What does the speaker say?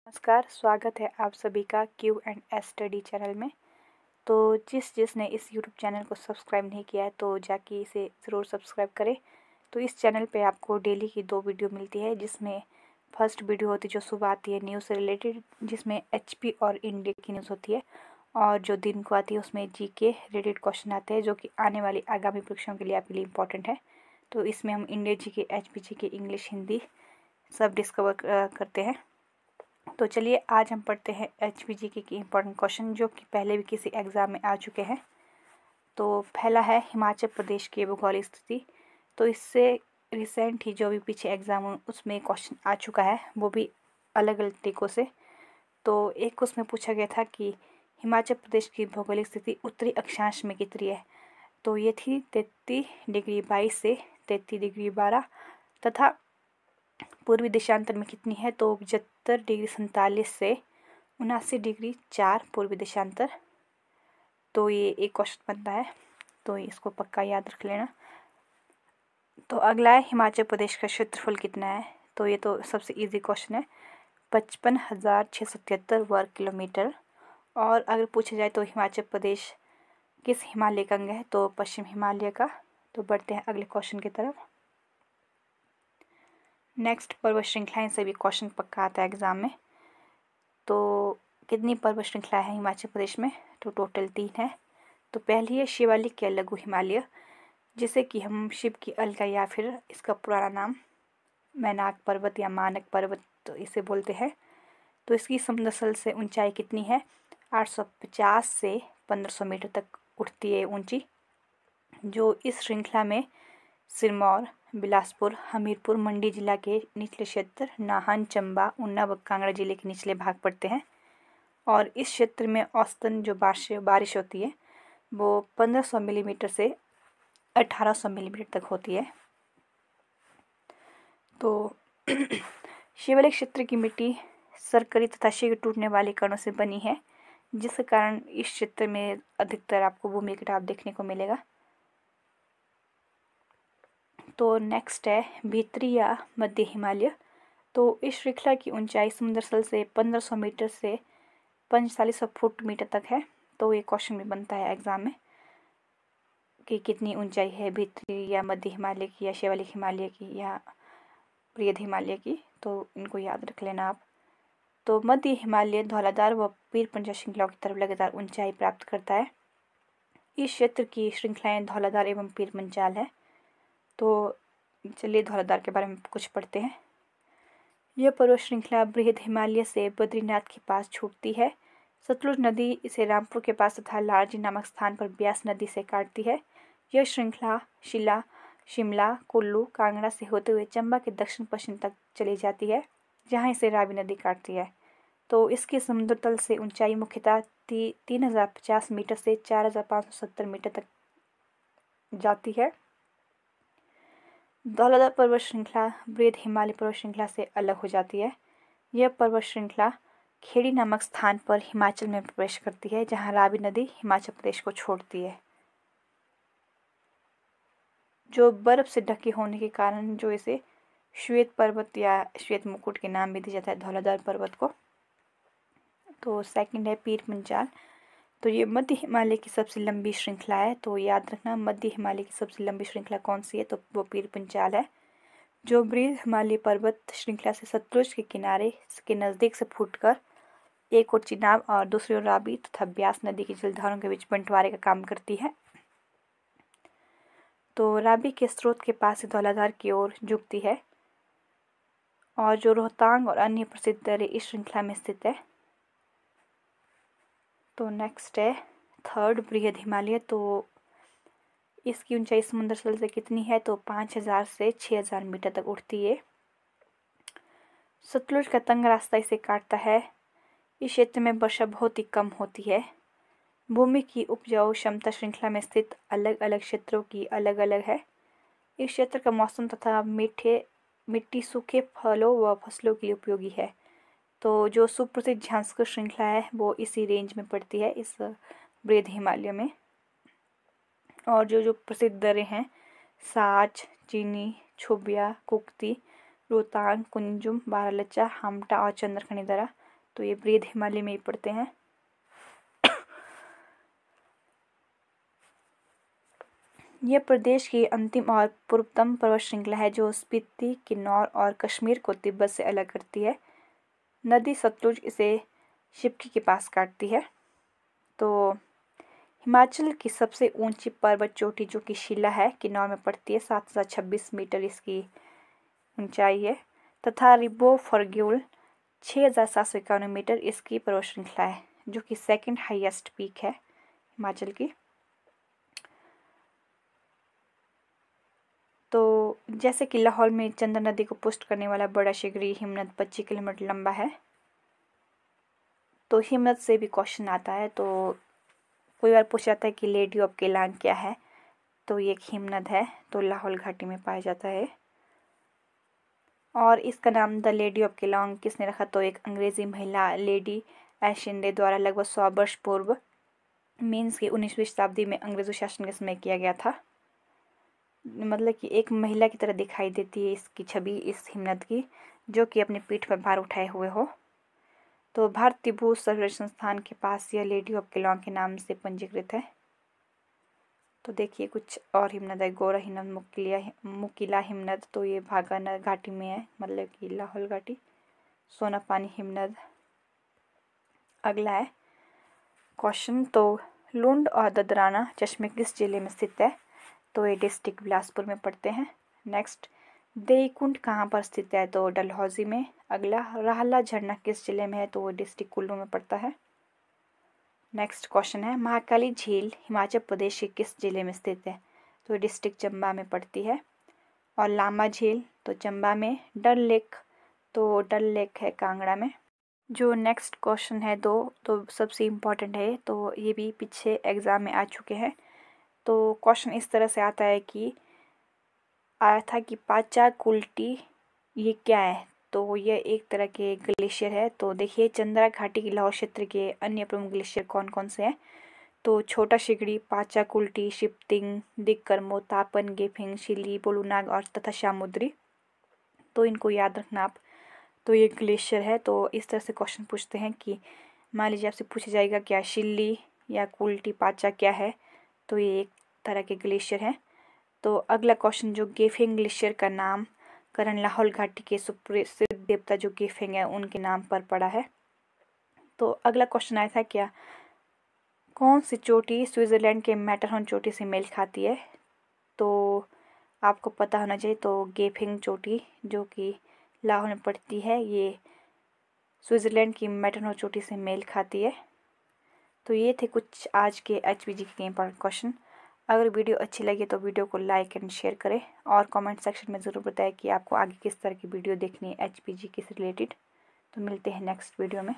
नमस्कार, स्वागत है आप सभी का Q and S study channel में। तो जिसने इस यूट्यूब चैनल को सब्सक्राइब नहीं किया है तो जाके इसे ज़रूर सब्सक्राइब करें। तो इस चैनल पे आपको डेली की 2 वीडियो मिलती है, जिसमें फर्स्ट वीडियो होती है जो सुबह आती है न्यूज़ से रिलेटेड, जिसमें एचपी और इंडिया की न्यूज़ होती है, और जो दिन को आती है उसमें जीके रिलेटेड क्वेश्चन आते हैं जो कि आने वाली आगामी परीक्षाओं के लिए आपके लिए इम्पोर्टेंट है। तो इसमें हम India GK, HP GK, English, Hindi सब डिस्कवर करते हैं। तो चलिए आज हम पढ़ते हैं एचपीजीके की इम्पोर्टेंट क्वेश्चन जो कि पहले भी किसी एग्ज़ाम में आ चुके हैं। तो पहला है हिमाचल प्रदेश की भौगोलिक स्थिति। तो इससे रिसेंट ही जो भी पीछे एग्ज़ाम उसमें क्वेश्चन आ चुका है, वो भी अलग अलग तरीक़ों से। तो एक उसमें पूछा गया था कि हिमाचल प्रदेश की भौगोलिक स्थिति उत्तरी अक्षांश में कितनी है। तो ये थी 33 डिग्री 22 से 33 डिग्री 12 तथा पूर्वी देशांतर में कितनी है तो 75 डिग्री 47 से 79 डिग्री 4 पूर्वी देशांतर। तो ये एक क्वेश्चन बनता है, तो इसको पक्का याद रख लेना। तो अगला है हिमाचल प्रदेश का क्षेत्रफल कितना है। तो ये तो सबसे इजी क्वेश्चन है, 55,673 वर्ग किलोमीटर। और अगर पूछा जाए तो हिमाचल प्रदेश किस हिमालय का अंग है तो पश्चिम हिमालय का। तो बढ़ते हैं अगले क्वेश्चन की तरफ। नेक्स्ट, पर्वत श्रृंखलाएं से भी क्वेश्चन पक्का आता है एग्ज़ाम में। तो कितनी पर्वत श्रृंखला है हिमाचल प्रदेश में तो टोटल 3 है। तो पहली है शिवालिक या लघु हिमालय, जिसे कि हम शिव की अलका या फिर इसका पुराना नाम मैनाक पर्वत या मानक पर्वत तो इसे बोलते हैं। तो इसकी समुद्र से ऊंचाई कितनी है, 850 से 1500 मीटर तक उठती है ऊंची। जो इस श्रृंखला में सिरमौर, बिलासपुर, हमीरपुर, मंडी जिला के निचले क्षेत्र, नाहन, चंबा, ऊना व कांगड़ा जिले के निचले भाग पड़ते हैं। और इस क्षेत्र में औसतन जो बारिश होती है वो 1500 मिलीमीटर से 1800 मिलीमीटर तक होती है। तो शिवालिक क्षेत्र की मिट्टी सरकरी तथा शीघ्र टूटने वाले कणों से बनी है, जिस कारण इस क्षेत्र में अधिकतर आपको भूमि कटाव देखने को मिलेगा। तो नेक्स्ट है भीतरी या मध्य हिमालय। तो इस श्रृंखला की ऊंचाई समुद्र तल से 1500 मीटर से 4500 फुट मीटर तक है। तो ये क्वेश्चन भी बनता है एग्ज़ाम में कि कितनी ऊंचाई है भीतरी या मध्य हिमालय की या शिवालिक हिमालय की या बृहद हिमालय की। तो इनको याद रख लेना आप। तो मध्य हिमालय धौलाधार व पीर पंजाल श्रृंखलाओं की तरफ लगातार ऊंचाई प्राप्त करता है। इस क्षेत्र की श्रृंखलाएं धौलाधार एवं पीर पंजाल है। तो चलिए धौलाधार के बारे में कुछ पढ़ते हैं। यह पर्वत श्रृंखला बृहद हिमालय से बद्रीनाथ के पास छूटती है। सतलुज नदी इसे रामपुर के पास तथा लारजी नामक स्थान पर ब्यास नदी से काटती है। यह श्रृंखला शिमला, कुल्लू, कांगड़ा से होते हुए चंबा के दक्षिण पश्चिम तक चली जाती है, जहाँ इसे रावी नदी काटती है। तो इसके समुद्र तल से ऊंचाई मुख्यतः 3050 मीटर से 4570 मीटर तक जाती है। धौलाधार पर्वत श्रृंखला बृहद हिमालय पर्वत श्रृंखला से अलग हो जाती है। यह पर्वत श्रृंखला खेड़ी नामक स्थान पर हिमाचल में प्रवेश करती है, जहां रावी नदी हिमाचल प्रदेश को छोड़ती है। जो बर्फ से ढके होने के कारण जो इसे श्वेत पर्वत या श्वेत मुकुट के नाम भी दिया जाता है धौलाधार पर्वत को। तो सेकंड है पीर पंजाल। तो ये मध्य हिमालय की सबसे लंबी श्रृंखला है। तो याद रखना मध्य हिमालय की सबसे लंबी श्रृंखला कौन सी है तो वो पीर पंजाल है, जो बृहद हिमालय पर्वत श्रृंखला से सतलुज के किनारे के नज़दीक से फूटकर एक ओर चिनाब और दूसरी ओर रावी तथा ब्यास नदी की जलधारों के बीच बंटवारे का काम करती है। तो रावी के स्रोत के पास से धौलाधार की ओर झुकती है, और जो रोहतांग और अन्य प्रसिद्ध दर्रे इस श्रृंखला में स्थित है। तो नेक्स्ट है थर्ड बृहद हिमालय। तो इसकी ऊंचाई समुद्र तल से कितनी है तो 5000 से 6000 मीटर तक उठती है। सतलुज का तंग रास्ता इसे काटता है। इस क्षेत्र में वर्षा बहुत ही कम होती है। भूमि की उपजाऊ क्षमता श्रृंखला में स्थित अलग अलग क्षेत्रों की अलग अलग है। इस क्षेत्र का मौसम तथा मिट्टी सूखे फलों व फसलों के लिए उपयोगी है। तो जो सुप्रसिद्ध झांस्कर श्रृंखला है वो इसी रेंज में पड़ती है, इस बृहद हिमालय में। और जो प्रसिद्ध दर्रे हैं साच, चीनी, छुबिया, कुक्ति, रोहतांग, कुंजुम, बारालाचा, हामटा और चंद्रखनी दर्रा, तो ये वृद्ध हिमालय में ही पड़ते हैं। यह प्रदेश की अंतिम और पूर्वतम पर्वत श्रृंखला है जो स्पीति, किन्नौर और कश्मीर को तिब्बत से अलग करती है। नदी सतलुज इसे शिप्की के पास काटती है। तो हिमाचल की सबसे ऊंची पर्वत चोटी जो कि शिला है, किन्नौर में पड़ती है। 7,026 मीटर इसकी ऊंचाई है। तथा रिबो फर्ग्यूल 6,751 मीटर इसकी पर्वत श्रृंखला है, जो कि सेकंड हाईएस्ट पीक है हिमाचल की। तो जैसे कि लाहौल में चंद्र नदी को पुष्ट करने वाला बड़ा शिखरी हिमनद 25 किलोमीटर लंबा है। तो हिमनद से भी क्वेश्चन आता है। तो कोई बार पूछा जाता है कि लेडी ऑफ केलांग क्या है, तो ये एक हिमनद है, तो लाहौल घाटी में पाया जाता है। और इसका नाम द लेडी ऑफ केलांग किसने रखा, तो एक अंग्रेजी महिला लेडी एशिंडे द्वारा लगभग 100 वर्ष पूर्व मीन्स की 19वीं शताब्दी में अंग्रेजों शासन के समय किया गया था। मतलब कि एक महिला की तरह दिखाई देती है इसकी छवि इस हिमनद की, जो कि अपनी पीठ पर भार उठाए हुए हो। तो भारतीय भू सर्वेक्षण संस्थान के पास यह लेडी ऑफ केलांग के नाम से पंजीकृत है। तो देखिए कुछ और हिमनद है। गोरा हिमनद, मुकीला हिमनद, तो ये भागा घाटी में है, मतलब कि लाहौल घाटी। सोनापानी हिमनद। अगला है क्वेश्चन, तो लुंड और ददराना चश्मे किस जिले में स्थित है, तो ये डिस्ट्रिक्ट बिलासपुर में पड़ते हैं। नेक्स्ट, देईकुंड कहाँ पर स्थित है, तो डलहौजी में। अगला, राहला झरना किस जिले में है, तो वो डिस्ट्रिक्ट कुल्लू में पड़ता है। नेक्स्ट क्वेश्चन है, महाकाली झील हिमाचल प्रदेश के किस जिले में स्थित है, तो डिस्ट्रिक्ट चंबा में पड़ती है। और लामा झील तो चंबा में। डल लेक, तो डल लेक है कांगड़ा में। जो नेक्स्ट क्वेश्चन है तो सबसे इम्पोर्टेंट है, तो ये भी पीछे एग्ज़ाम में आ चुके हैं। तो क्वेश्चन इस तरह से आता है कि आया था कि पाचाकुल्टी ये क्या है, तो यह एक तरह के ग्लेशियर है। तो देखिए चंद्रा घाटी की लाहौल क्षेत्र के अन्य प्रमुख ग्लेशियर कौन कौन से हैं, तो छोटा शिगड़ी, पाचाकुल्टी, शिप्तिंग, दिक्करमो, तापन, गेफिंग, शिली, बोलूनाग और तथा सामुद्री। तो इनको याद रखना आप। तो ये ग्लेशियर है। तो इस तरह से क्वेश्चन पूछते हैं कि मान लीजिए आपसे पूछा जाएगा क्या शिल्ली या कुल्टी पाचा क्या है, तो ये एक तरह के ग्लेशियर है। तो अगला क्वेश्चन, जो गेफिंग ग्लेशियर का नामकरण लाहौल घाटी के सुप्रसिद्ध देवता जो गेफिंग है उनके नाम पर पड़ा है। तो अगला क्वेश्चन आया था क्या, कौन सी चोटी स्विट्ज़रलैंड के मैटरहॉर्न चोटी से मेल खाती है, तो आपको पता होना चाहिए। तो गेफिंग चोटी जो कि लाहौल में पड़ती है, ये स्विट्ज़रलैंड की मैटरहॉर्न चोटी से मेल खाती है। तो ये थे कुछ आज के HPG के इंपॉर्टेंट क्वेश्चन। अगर वीडियो अच्छी लगी तो वीडियो को लाइक एंड शेयर करें और कमेंट सेक्शन में ज़रूर बताएं कि आपको आगे किस तरह की वीडियो देखनी है HPG के से रिलेटेड। तो मिलते हैं नेक्स्ट वीडियो में।